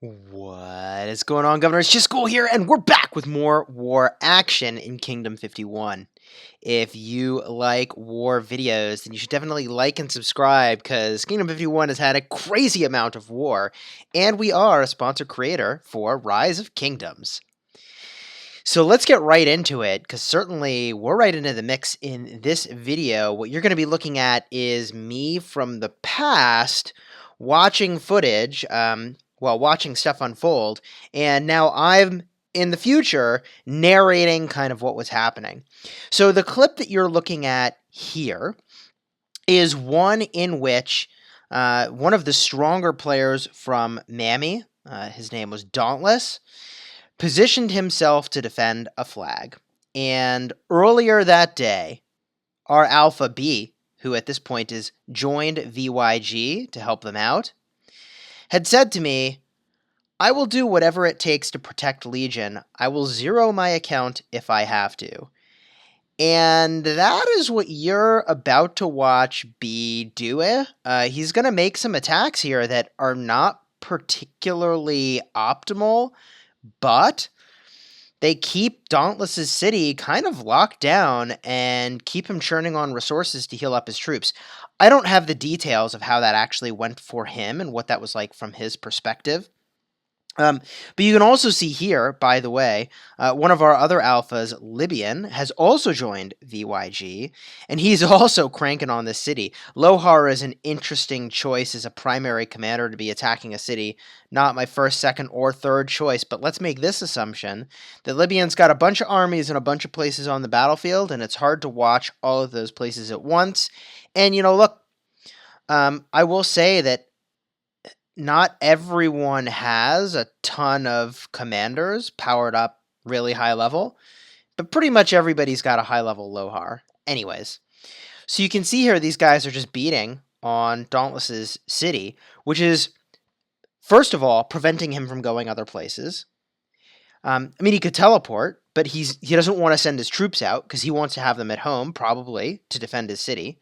What is going on, Governor? It's Chisgule here, and we're back with more war action in Kingdom 51. If you like war videos, then you should definitely like and subscribe, because Kingdom 51 has had a crazy amount of war, and we are a sponsor creator for Rise of Kingdoms. So let's get right into it, because certainly we're right into the mix in this video. What you're going to be looking at is me from the past watching footage, while watching stuff unfold, and now I'm in the future narrating kind of what was happening. So the clip that you're looking at here is one in which one of the stronger players from Mammy, his name was Dauntless, positioned himself to defend a flag. And earlier that day, our Alpha B, who at this point is joined VYG to help them out, had said to me, "I will do whatever it takes to protect Legion. I will zero my account if I have to." And that is what you're about to watch B do. He's going to make some attacks here that are not particularly optimal, but they keep Dauntless's city kind of locked down and keep him churning on resources to heal up his troops. I don't have the details of how that actually went for him and what that was like from his perspective. But you can also see here, by the way, one of our other alphas, Libion, has also joined VYG, and he's also cranking on this city. Lohar is an interesting choice as a primary commander to be attacking a city. Not my first, second, or third choice, but let's make this assumption that Libion's got a bunch of armies in a bunch of places on the battlefield, and it's hard to watch all of those places at once. And, look, I will say that not everyone has a ton of commanders powered up really high level, but pretty much everybody's got a high level Lohar. Anyways, so you can see here these guys are just beating on Dauntless's city, which is, first of all, preventing him from going other places. He could teleport, but he doesn't want to send his troops out because he wants to have them at home, probably, to defend his city.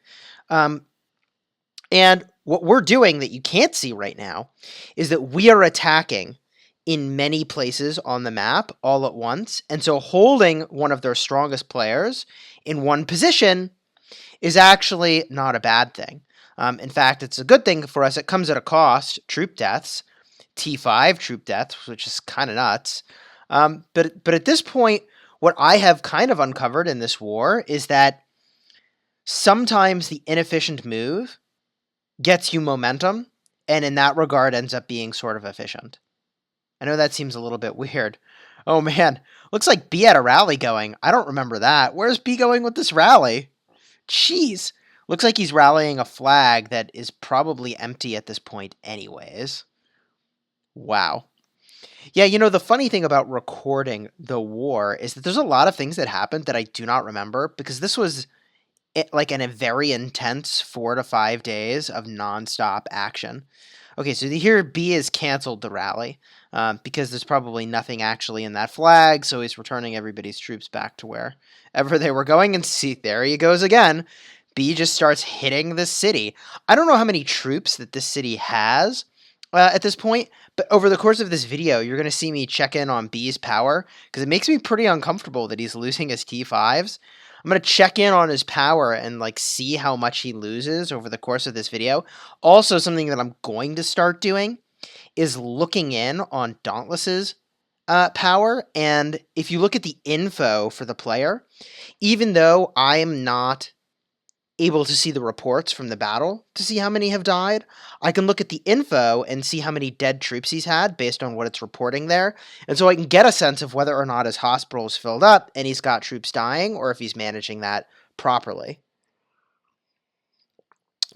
And what we're doing that you can't see right now is that we are attacking in many places on the map all at once. And so holding one of their strongest players in one position is actually not a bad thing. In fact, it's a good thing for us. It comes at a cost, troop deaths, T5 troop deaths, which is kind of nuts. But at this point, what I have kind of uncovered in this war is that sometimes the inefficient move gets you momentum, and in that regard ends up being sort of efficient. I know that seems a little bit weird. Oh man, looks like B had a rally going. I don't remember that. Where's B going with this rally? Jeez. Looks like he's rallying a flag that is probably empty at this point anyways. Wow. Yeah, the funny thing about recording the war is that there's a lot of things that happened that I do not remember, because this was like in a very intense 4 to 5 days of nonstop action. Okay, so here B has canceled the rally because there's probably nothing actually in that flag, so he's returning everybody's troops back to wherever they were going. And see, there he goes again. B just starts hitting the city. I don't know how many troops that this city has at this point, but over the course of this video, you're going to see me check in on B's power, because it makes me pretty uncomfortable that he's losing his T5s. I'm going to check in on his power and see how much he loses over the course of this video. Also, something that I'm going to start doing is looking in on Dauntless's power. And if you look at the info for the player, even though I am not able to see the reports from the battle to see how many have died, I can look at the info and see how many dead troops he's had based on what it's reporting there. And so I can get a sense of whether or not his hospital is filled up and he's got troops dying, or if he's managing that properly.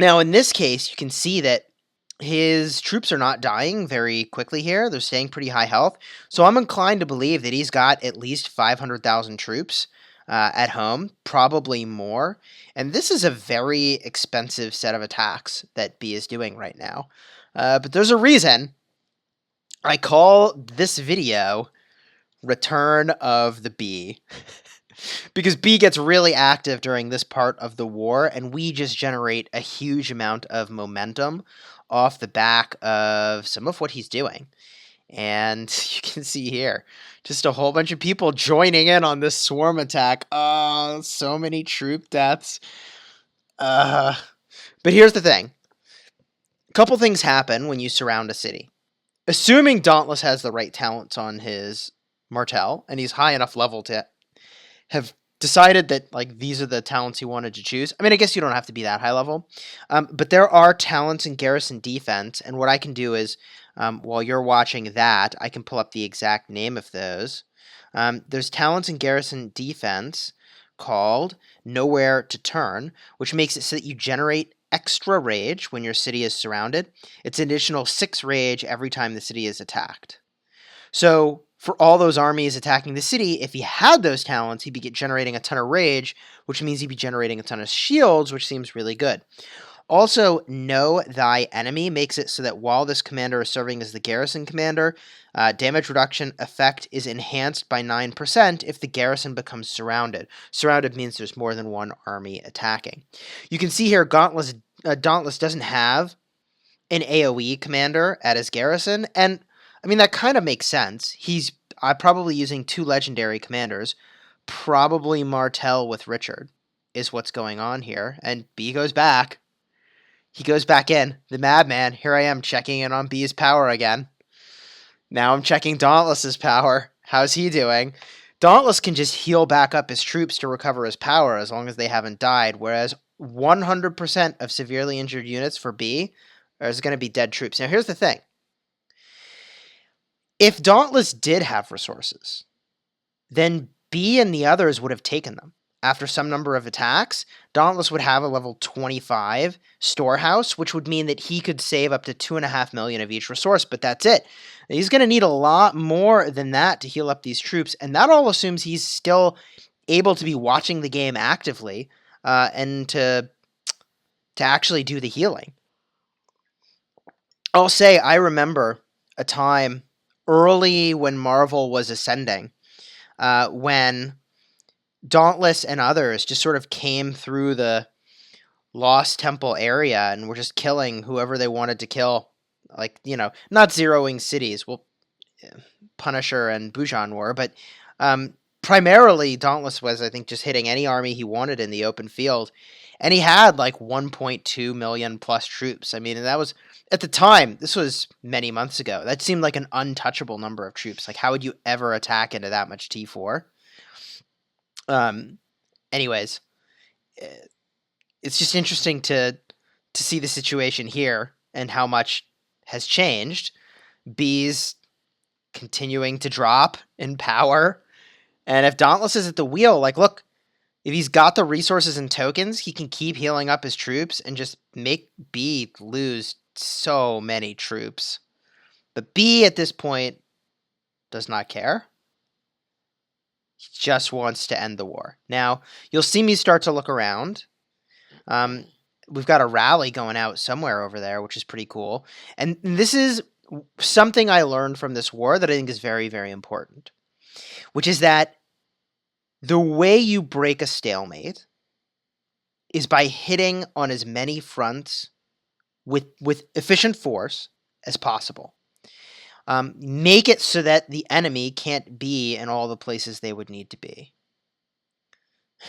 Now, in this case, you can see that his troops are not dying very quickly here. They're staying pretty high health. So I'm inclined to believe that he's got at least 500,000 troops at home, probably more. And this is a very expensive set of attacks that B is doing right now. But there's a reason I call this video Return of the B. Because B gets really active during this part of the war, and we just generate a huge amount of momentum off the back of some of what he's doing. And you can see here, just a whole bunch of people joining in on this swarm attack. Oh, so many troop deaths. But here's the thing. A couple things happen when you surround a city. Assuming Dauntless has the right talents on his Martel, and he's high enough level to have decided that like these are the talents he wanted to choose. I mean, I guess you don't have to be that high level, but there are talents in garrison defense, and what I can do is, while you're watching that, I can pull up the exact name of those. There's talents in garrison defense called Nowhere to Turn, which makes it so that you generate extra rage when your city is surrounded. It's an additional 6 rage every time the city is attacked. So for all those armies attacking the city, if he had those talents, he'd be generating a ton of rage, which means he'd be generating a ton of shields, which seems really good. Also, Know Thy Enemy makes it so that while this commander is serving as the garrison commander, damage reduction effect is enhanced by 9% if the garrison becomes surrounded. Surrounded means there's more than one army attacking. You can see here Dauntless doesn't have an AoE commander at his garrison, and I mean that kind of makes sense. He's probably using 2 legendary commanders, probably Martel with Richard is what's going on here, and B goes back. He goes back in. The madman. Here I am checking in on B's power again. Now I'm checking Dauntless's power. How's he doing? Dauntless can just heal back up his troops to recover his power as long as they haven't died, whereas 100% of severely injured units for B is going to be dead troops. Now here's the thing. If Dauntless did have resources, then B and the others would have taken them. After some number of attacks, Dauntless would have a level 25 storehouse, which would mean that he could save up to 2.5 million of each resource, but that's it. He's going to need a lot more than that to heal up these troops, and that all assumes he's still able to be watching the game actively and to actually do the healing. I'll say I remember a time early when Marvel was ascending, when Dauntless and others just sort of came through the Lost Temple area and were just killing whoever they wanted to kill. Like, you know, not zeroing cities. Well, Punisher and Bujan were, but primarily Dauntless was, I think, just hitting any army he wanted in the open field. And he had like 1.2 million plus troops. I mean, that was, at the time, this was many months ago. That seemed like an untouchable number of troops. Like, how would you ever attack into that much T4? Anyways, it's just interesting to see the situation here and how much has changed. B's continuing to drop in power, and if Dauntless is at the wheel, like, look, if he's got the resources and tokens, he can keep healing up his troops and just make B lose so many troops. But B at this point does not care. He just wants to end the war. Now, you'll see me start to look around. We've got a rally going out somewhere over there, which is pretty cool. And this is something I learned from this war that I think is very, very important, which is that the way you break a stalemate is by hitting on as many fronts with efficient force as possible. Make it so that the enemy can't be in all the places they would need to be.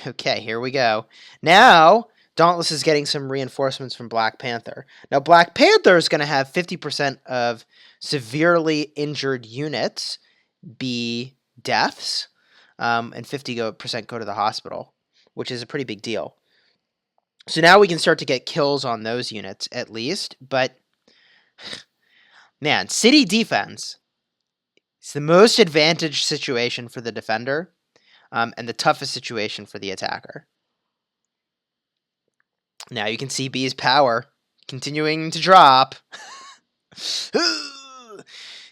Okay, here we go. Now, Dauntless is getting some reinforcements from Black Panther. Now, Black Panther is going to have 50% of severely injured units be deaths, and 50% go to the hospital, which is a pretty big deal. So now we can start to get kills on those units, at least, but man, city defense is the most advantaged situation for the defender, and the toughest situation for the attacker. Now you can see B's power continuing to drop.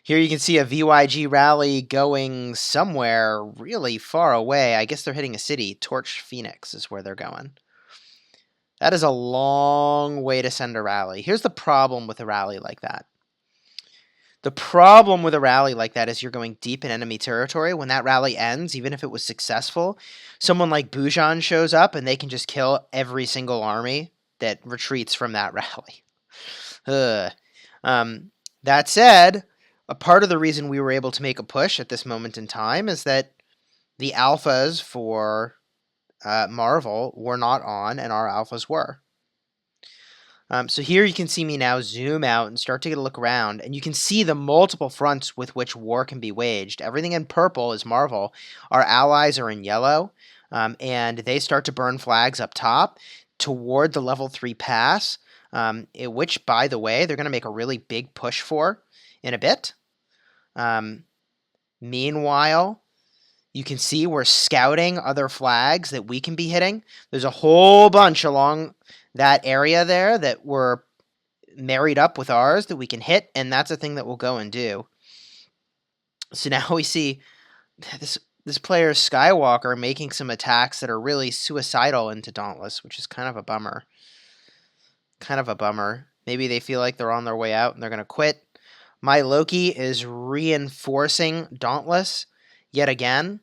Here you can see a VYG rally going somewhere really far away. I guess they're hitting a city. Torch Phoenix is where they're going. That is a long way to send a rally. Here's the problem with a rally like that. The problem with a rally like that is you're going deep in enemy territory. When that rally ends, even if it was successful, someone like Bujan shows up and they can just kill every single army that retreats from that rally. That said, A part of the reason we were able to make a push at this moment in time is that the alphas for Marvel were not on, and our alphas were. So here you can see me now zoom out and start to get a look around, and you can see the multiple fronts with which war can be waged. Everything in purple is Marvel. Our allies are in yellow, and they start to burn flags up top toward the level 3 pass, which, by the way, they're going to make a really big push for in a bit. Meanwhile, you can see we're scouting other flags that we can be hitting. There's a whole bunch along that area there that were married up with ours that we can hit, and that's a thing that we'll go and do. So now we see this player Skywalker making some attacks that are really suicidal into Dauntless, which is kind of a bummer. Maybe they feel like they're on their way out and they're going to quit. My Loki is reinforcing Dauntless yet again.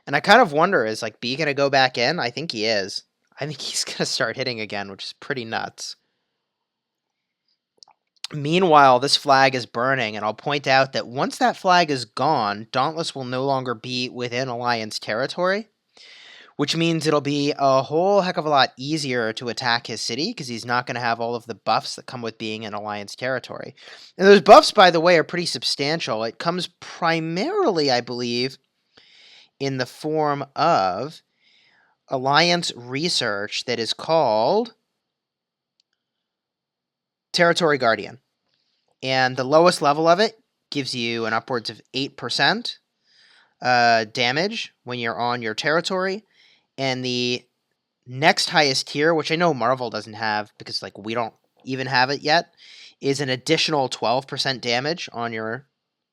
And I kind of wonder, is like B going to go back in? I think he is. I think he's going to start hitting again, which is pretty nuts. Meanwhile, this flag is burning, and I'll point out that once that flag is gone, Dauntless will no longer be within Alliance territory, which means it'll be a whole heck of a lot easier to attack his city, because he's not going to have all of the buffs that come with being in Alliance territory. And those buffs, by the way, are pretty substantial. It comes primarily, I believe, in the form of Alliance research that is called Territory Guardian. And the lowest level of it gives you an upwards of 8% damage when you're on your territory. And the next highest tier, which I know Marvel doesn't have because like we don't even have it yet, is an additional 12% damage on your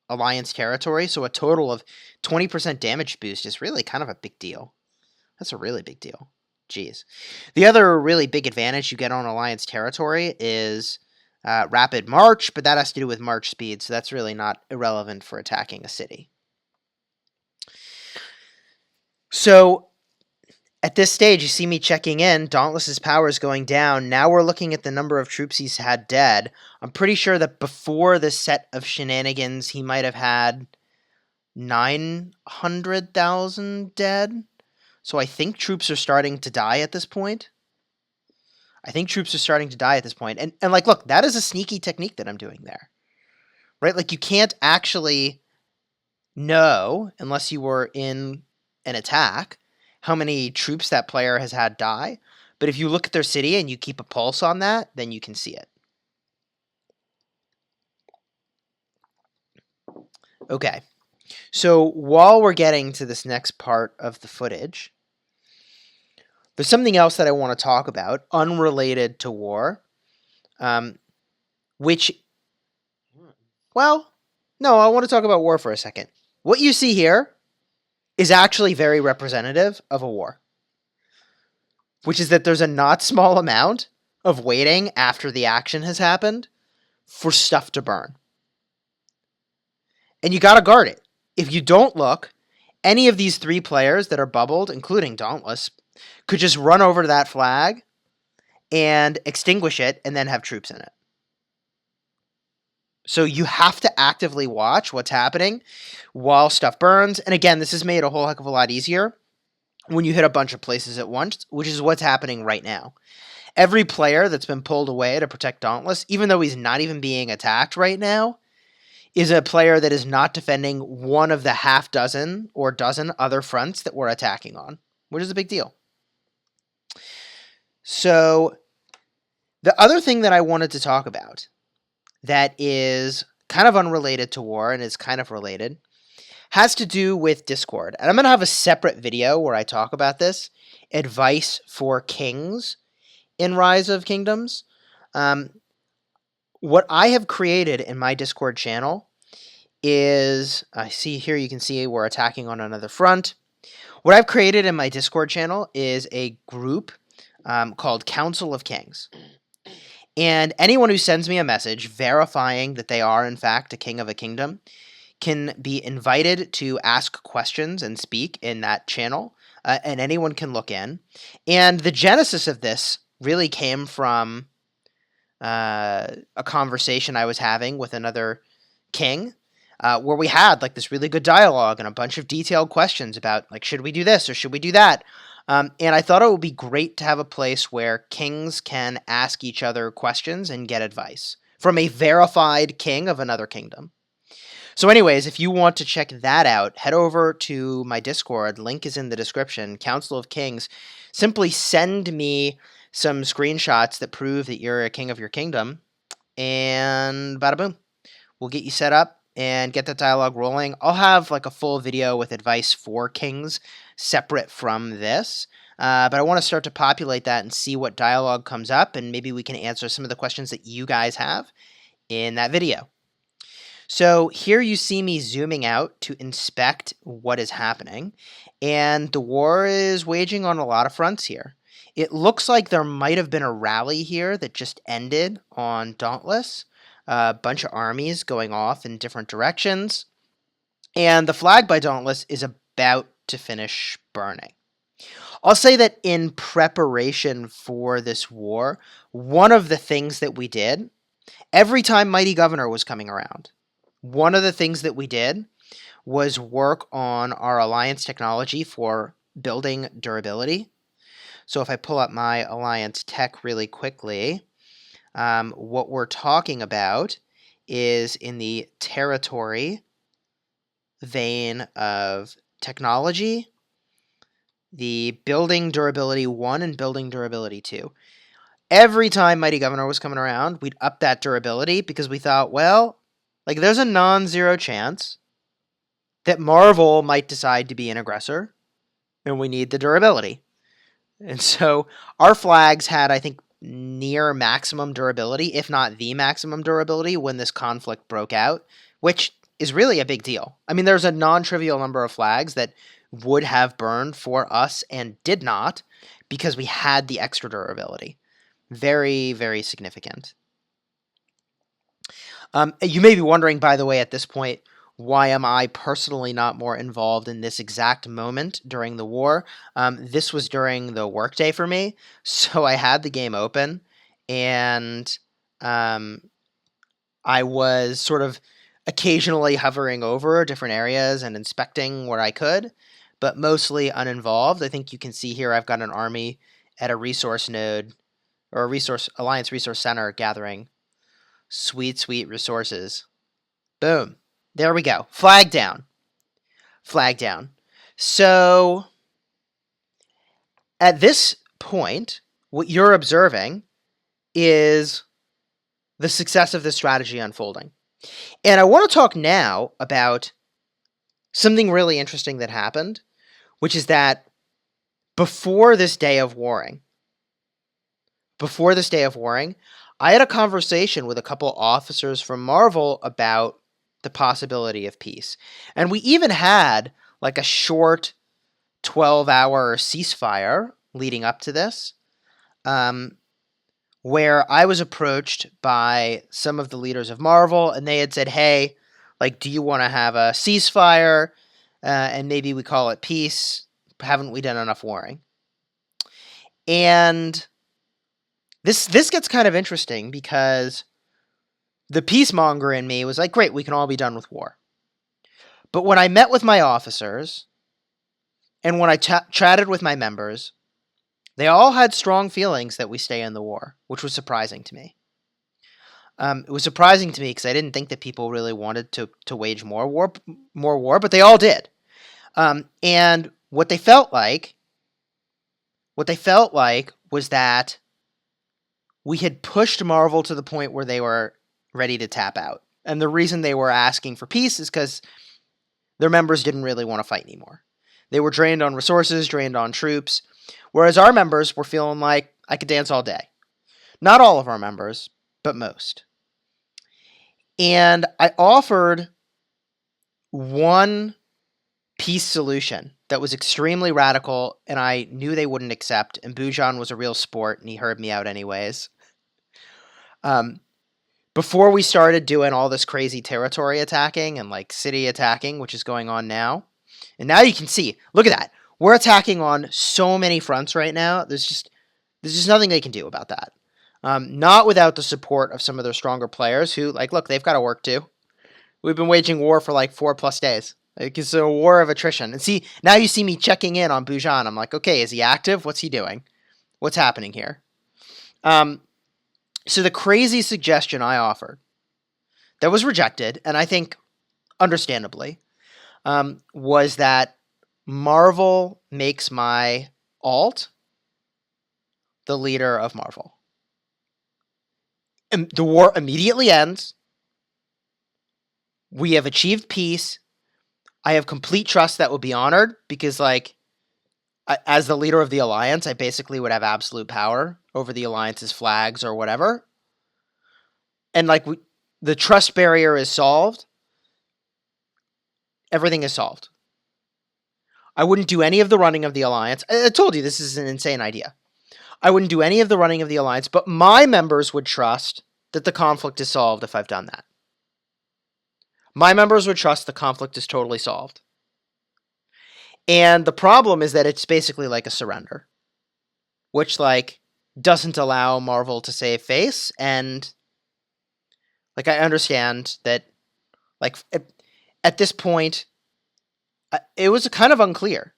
Alliance territory. So a total of 20% damage boost is really kind of a big deal. That's a really big deal. Jeez. The other really big advantage you get on Alliance territory is rapid march, but that has to do with march speed, so that's really not irrelevant for attacking a city. So at this stage, you see me checking in. Dauntless's power is going down. Now we're looking at the number of troops he's had dead. I'm pretty sure that before this set of shenanigans, he might have had 900,000 dead. So I think troops are starting to die at this point. And like, look, that is a sneaky technique that I'm doing there. Right? Like, you can't actually know, unless you were in an attack, how many troops that player has had die. But if you look at their city and you keep a pulse on that, then you can see it. Okay. So while we're getting to this next part of the footage, there's something else that I want to talk about, unrelated to war, which, well, no, I want to talk about war for a second. What you see here is actually very representative of a war, which is that there's a not small amount of waiting after the action has happened for stuff to burn. And you got to guard it. If you don't look, any of these 3 players that are bubbled, including Dauntless, could just run over to that flag and extinguish it and then have troops in it. So you have to actively watch what's happening while stuff burns. And again, this is made a whole heck of a lot easier when you hit a bunch of places at once, which is what's happening right now. Every player that's been pulled away to protect Dauntless, even though he's not even being attacked right now, is a player that is not defending one of the half dozen or dozen other fronts that we're attacking on, which is a big deal. So the other thing that I wanted to talk about that is kind of unrelated to war and is kind of related has to do with Discord. And I'm going to have a separate video where I talk about this, advice for kings in Rise of Kingdoms. What I have created in my Discord channel is, I see here you can see we're attacking on another front. What I've created in my Discord channel is a group called Council of Kings. And anyone who sends me a message verifying that they are, in fact, a king of a kingdom can be invited to ask questions and speak in that channel, and anyone can look in. And the genesis of this really came from a conversation I was having with another king, where we had like this really good dialogue and a bunch of detailed questions about like, should we do this or should we do that? And I thought it would be great to have a place where kings can ask each other questions and get advice from a verified king of another kingdom. So anyways, if you want to check that out, head over to my Discord. Link is in the description. Council of Kings. Simply send me some screenshots that prove that you're a king of your kingdom, and bada boom. We'll get you set up and get that dialogue rolling. I'll have like a full video with advice for kings separate from this. But I want to start to populate that and see what dialogue comes up, and maybe we can answer some of the questions that you guys have in that video. So here you see me zooming out to inspect what is happening, and the war is waging on a lot of fronts here. It looks like there might have been a rally here that just ended on Dauntless, a bunch of armies going off in different directions, and the flag by Dauntless is about to finish burning. I'll say that in preparation for this war, one of the things that we did, every time Mighty Governor was coming around, one of the things that we did was work on our alliance technology for building durability. So if I pull up my alliance tech really quickly, what we're talking about is in the territory vein of technology, the building durability 1 and building durability 2. Every time Mighty Governor was coming around, we'd up that durability because we thought, well, like, there's a non-zero chance that Marvel might decide to be an aggressor, and we need the durability. And so our flags had, I think, near maximum durability, if not the maximum durability, when this conflict broke out, which is really a big deal. I mean, there's a non-trivial number of flags that would have burned for us and did not because we had the extra durability. Very, very significant. You may be wondering, by the way, at this point, why am I personally not more involved in this exact moment during the war? This was during the workday for me, so I had the game open, and I was sort of occasionally hovering over different areas and inspecting where I could, but mostly uninvolved. I think you can see here I've got an army at a resource node, or a Alliance Resource Center gathering sweet, sweet resources. Boom. There we go. Flag down. Flag down. So, at this point, what you're observing is the success of this strategy unfolding. And I want to talk now about something really interesting that happened, which is that before this day of warring, I had a conversation with a couple officers from Marvel about the possibility of peace. And we even had like a short 12-hour ceasefire leading up to this, where I was approached by some of the leaders of Marvel, and they had said, hey, like, do you want to have a ceasefire? And maybe we call it peace. Haven't we done enough warring? And this gets kind of interesting because the peacemonger in me was like, great, we can all be done with war. But when I met with my officers and when I chatted with my members, they all had strong feelings that we stay in the war, which was surprising to me. It was surprising to me because I didn't think that people really wanted to wage more war, but they all did. And what they felt like was that we had pushed Marvel to the point where they were ready to tap out. And the reason they were asking for peace is because their members didn't really want to fight anymore. They were drained on resources, drained on troops, whereas our members were feeling like I could dance all day. Not all of our members, but most. And I offered one peace solution that was extremely radical, and I knew they wouldn't accept, and Bujan was a real sport, and he heard me out anyways. Before we started doing all this crazy territory attacking and like city attacking, which is going on now, and now you can see, look at that. We're attacking on so many fronts right now. There's just nothing they can do about that. Not without the support of some of their stronger players who, like, look, they've got to work too. We've been waging war for like 4+ days. Like, it's a war of attrition. And see, now you see me checking in on Bujan. I'm like, okay, is he active? What's he doing? What's happening here? So the crazy suggestion I offered that was rejected, and I think understandably, was that Marvel makes my alt the leader of Marvel. And the war immediately ends. We have achieved peace. I have complete trust that will be honored because, like, as the leader of the Alliance, I basically would have absolute power over the Alliance's flags or whatever. And, like, the trust barrier is solved. Everything is solved. I wouldn't do any of the running of the Alliance. I told you this is an insane idea. I wouldn't do any of the running of the Alliance, but my members would trust that the conflict is solved if I've done that. My members would trust the conflict is totally solved. And the problem is that it's basically like a surrender, which, like, doesn't allow Marvel to save face. And, like, I understand that, like, at this point, it was kind of unclear.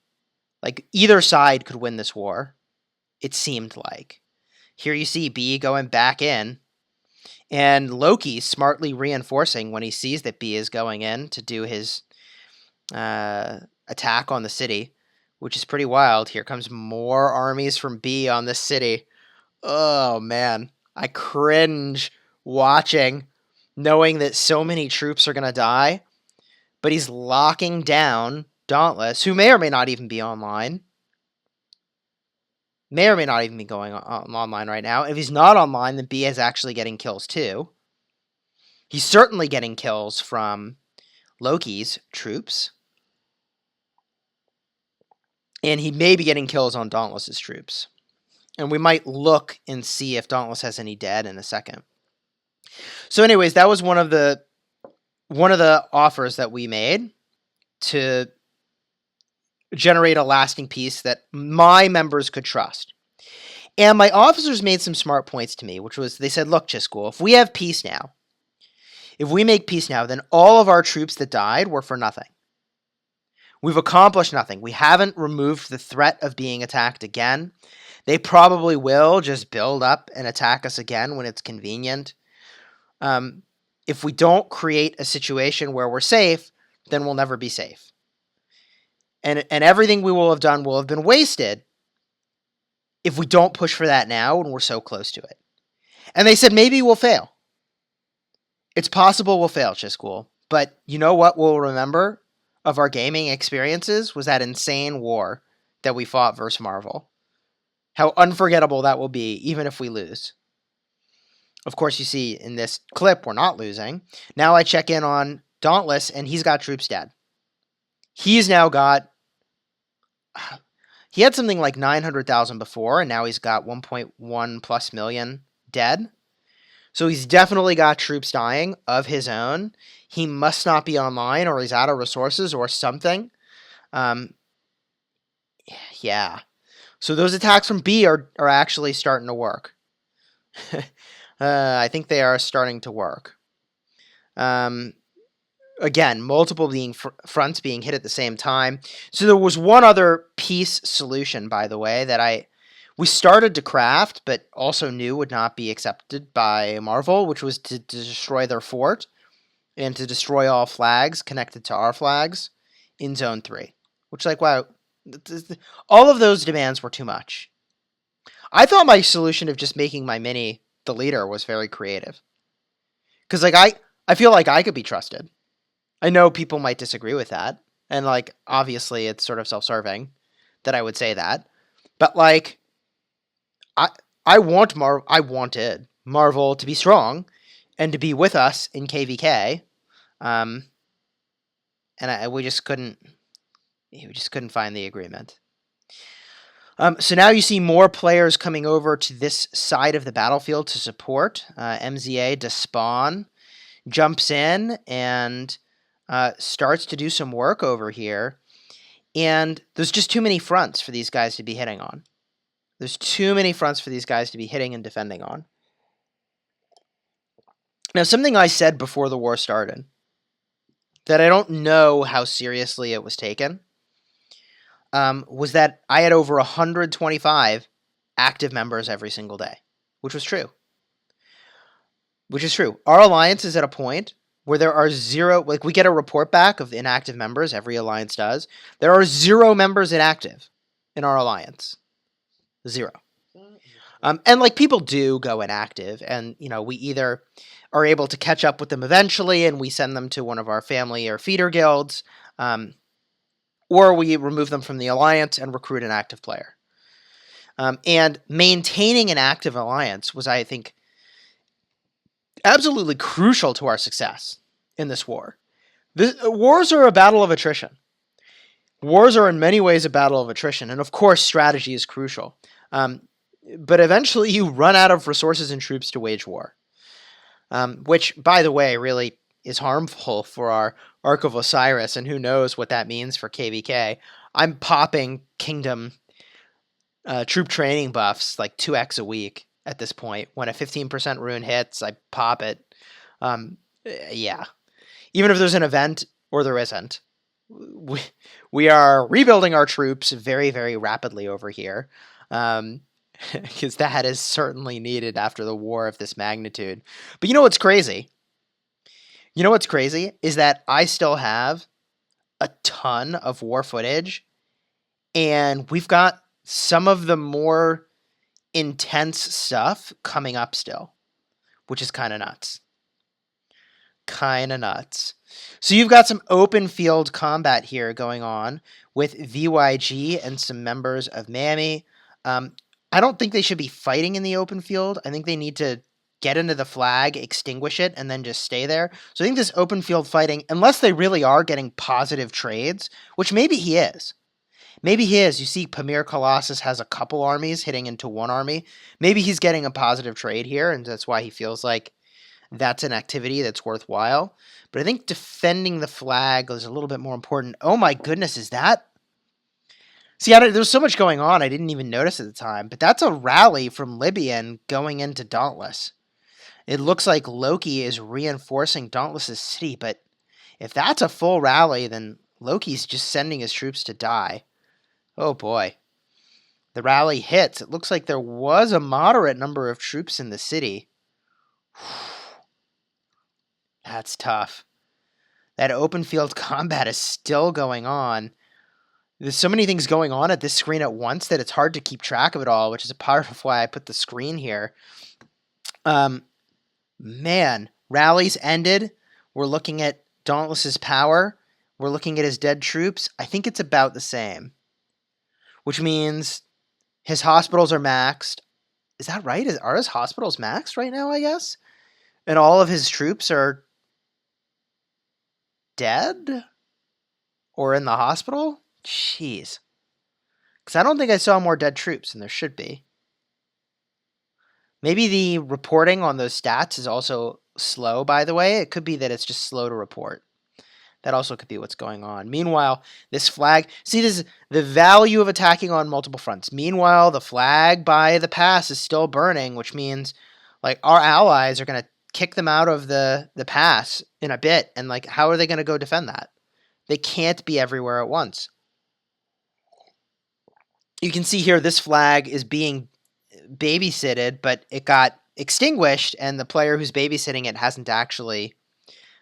Like, either side could win this war, it seemed like. Here you see Bee going back in, and Loki smartly reinforcing when he sees that Bee is going in to do his attack on the city, which is pretty wild. Here comes more armies from Bee on this city. Oh, man. I cringe watching, knowing that so many troops are going to die, but he's locking down Dauntless, who may or may not even be online. May or may not even be going online right now. If he's not online, then Bee is actually getting kills too. He's certainly getting kills from Loki's troops. And he may be getting kills on Dauntless's troops. And we might look and see if Dauntless has any dead in a second. So anyways, that was one of the offers that we made to generate a lasting peace that my members could trust. And my officers made some smart points to me, which was, they said, look, Chisgule, if we have peace now, if we make peace now, then all of our troops that died were for nothing. We've accomplished nothing. We haven't removed the threat of being attacked again. They probably will just build up and attack us again when it's convenient. If we don't create a situation where we're safe, then we'll never be safe. And everything we will have done will have been wasted if we don't push for that now when we're so close to it. And they said, maybe we'll fail. It's possible we'll fail, Chisgule. But you know what we'll remember of our gaming experiences was that insane war that we fought versus Marvel. How unforgettable that will be, even if we lose. Of course, you see in this clip, we're not losing. Now I check in on Dauntless, and he's got troops dead. He's now got... He had something like 900,000 before, and now he's got 1.1+ million dead. So he's definitely got troops dying of his own. He must not be online, or he's out of resources, or something. Yeah. So those attacks from B are actually starting to work. I think they are starting to work. Again, multiple fronts being hit at the same time. So there was one other peace solution, by the way, that we started to craft, but also knew would not be accepted by Marvel, which was to destroy their fort and to destroy all flags connected to our flags in Zone 3. Which, like, wow, all of those demands were too much. I thought my solution of just making my mini the leader was very creative. Because, like, I feel like I could be trusted. I know people might disagree with that. And, like, obviously it's sort of self-serving that I would say that. But, like, I wanted Marvel to be strong and to be with us in KVK. And we just couldn't find the agreement. So now you see more players coming over to this side of the battlefield to support. MZA Despawn jumps in and starts to do some work over here. And there's just too many fronts for these guys to be hitting on. There's too many fronts for these guys to be hitting and defending on. Now, something I said before the war started that I don't know how seriously it was taken, was that I had over 125 active members every single day, which was true. Which is true. Our alliance is at a point where there are zero, like we get a report back of inactive members, every alliance does. There are 0 members inactive in our alliance. 0. And like people do go inactive, and we either are able to catch up with them eventually and we send them to one of our family or feeder guilds, or we remove them from the alliance and recruit an active player. And maintaining an active alliance was, I think, absolutely crucial to our success in this war. Wars are a battle of attrition. Wars are in many ways a battle of attrition, and of course strategy is crucial. But eventually you run out of resources and troops to wage war, which, by the way, really is harmful for our Ark of Osiris, and who knows what that means for KVK. I'm popping Kingdom troop training buffs like 2x a week at this point. When a 15% rune hits, I pop it. Yeah. Even if there's an event or there isn't, we are rebuilding our troops very, very rapidly over here. Because that is certainly needed after the war of this magnitude. But you know what's crazy? You know what's crazy is that I still have a ton of war footage, and we've got some of the more intense stuff coming up still, which is kind of nuts. So you've got some open field combat here going on with VYG and some members of MAMI. I don't think they should be fighting in the open field. I think they need to get into the flag, extinguish it, and then just stay there. So I think this open field fighting, unless they really are getting positive trades, which maybe he is. Maybe he is. You see Pamir Colossus has a couple armies hitting into one army. Maybe he's getting a positive trade here, and that's why he feels like that's an activity that's worthwhile. But I think defending the flag is a little bit more important. Oh my goodness, is that? See, there's so much going on, I didn't even notice at the time. But that's a rally from Libion going into Dauntless. It looks like Loki is reinforcing Dauntless' city, but if that's a full rally, then Loki's just sending his troops to die. Oh boy. The rally hits. It looks like there was a moderate number of troops in the city. That's tough. That open field combat is still going on. There's so many things going on at this screen at once that it's hard to keep track of it all, which is a part of why I put the screen here. Man, rallies ended. We're looking at Dauntless's power. We're looking at his dead troops. I think it's about the same, which means his hospitals are maxed. Is that right? Are his hospitals maxed right now, I guess? And all of his troops are dead? Or in the hospital? Jeez. Because I don't think I saw more dead troops, and there should be. Maybe the reporting on those stats is also slow, by the way. It could be that it's just slow to report. That also could be what's going on. Meanwhile, this flag... See, this is the value of attacking on multiple fronts. Meanwhile, the flag by the pass is still burning, which means like our allies are going to kick them out of the pass in a bit. And like, how are they going to go defend that? They can't be everywhere at once. You can see here this flag is being babysitted, but it got extinguished, and the player who's babysitting it hasn't actually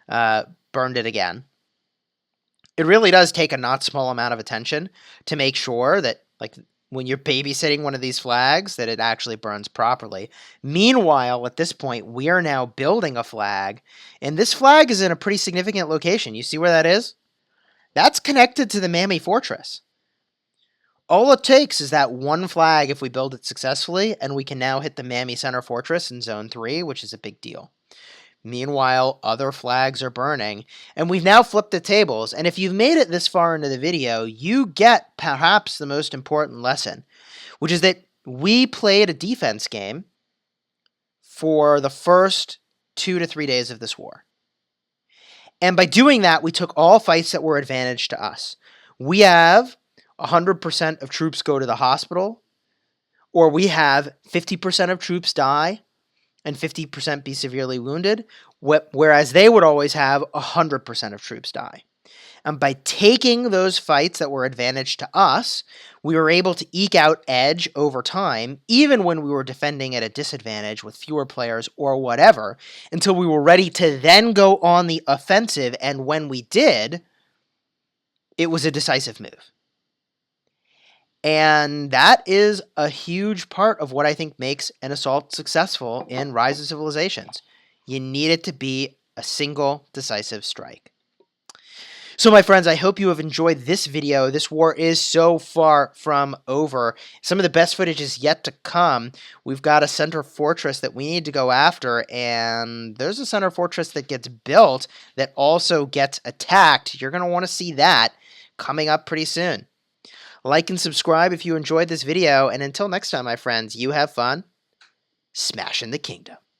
burned it again. It really does take a not small amount of attention to make sure that, like, when you're babysitting one of these flags, that it actually burns properly. Meanwhile, at this point, we are now building a flag, and this flag is in a pretty significant location. You see where that is? That's connected to the Mami Fortress. All it takes is that one flag if we build it successfully, and we can now hit the Mami Center Fortress in Zone 3, which is a big deal. Meanwhile, other flags are burning, and we've now flipped the tables, and if you've made it this far into the video, you get perhaps the most important lesson, which is that we played a defense game for the first 2 to 3 days of this war. And by doing that, we took all fights that were advantage to us. We have 100% of troops go to the hospital, or we have 50% of troops die, and 50% be severely wounded, whereas they would always have 100% of troops die. And by taking those fights that were advantage to us, we were able to eke out edge over time, even when we were defending at a disadvantage with fewer players or whatever, until we were ready to then go on the offensive. And when we did, it was a decisive move. And that is a huge part of what I think makes an assault successful in Rise of Civilizations. You need it to be a single decisive strike. So my friends, I hope you have enjoyed this video. This war is so far from over. Some of the best footage is yet to come. We've got a center fortress that we need to go after, and there's a center fortress that gets built that also gets attacked. You're going to want to see that coming up pretty soon. Like and subscribe if you enjoyed this video, and until next time, my friends, you have fun smashing the kingdom.